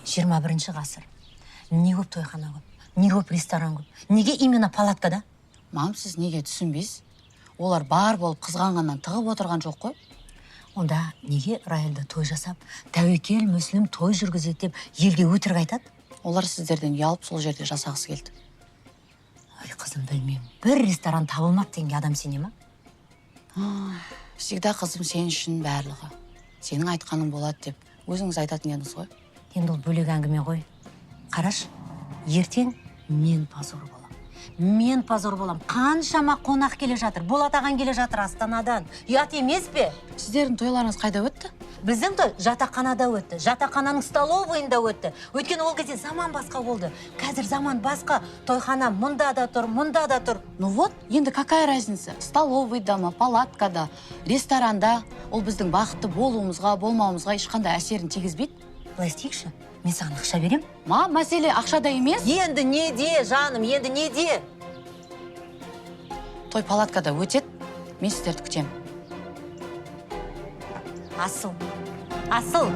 21 ғасыр. Не көп тойхана көп, не көп ресторан көп. Неге именно палаткада? Мам, сіз неге түсінбейсіз? Олар бар болып қызғанғаннан тығып отырған жоқ қой. Онда неге Райылда той жасап, тәуекел мүслім той жүргізеді деп елге өтірік айтады? Олар сіздерден ұялып сол жерде жасағысы келді. Ой, қызым, білмеймін. Бір ресторан табылмады дегенге адам сене ма? Всегда қызым сен үшін барлығы. Сенің айтқаның болады деп өзіңіз айтатын едіңіз ғой. Енді ол бөлек әңгіме ғой. Қараш, ертең мен пазор болам. Мен пазор болам. Қаншама қонақ келе жатыр. Болат ағаң келе жатыр Астанадан. Ұят емес пе? Сіздердің тойларыңыз қайда өтті? Біздің той жатақханада өтті. Жатақхананың столовыйында өтті. Өйткені ол кезде заман басқа болды. Қазір заман басқа. Тойхана мұнда да тұр, мұнда да тұр. Ну вот, енді какая разница? Столовыйда ма, палаткада, ресторанда. Ол біздің бақытты болуымызға, болмауымызға ешқандай әсерін тигізбейді. Былай істейікші, мен саған ақша берем. Мәселе ақшада емес. Енді неде, жаным, енді неде? Той палаткада өтеді, мен сіздерді күтемін. Асыл.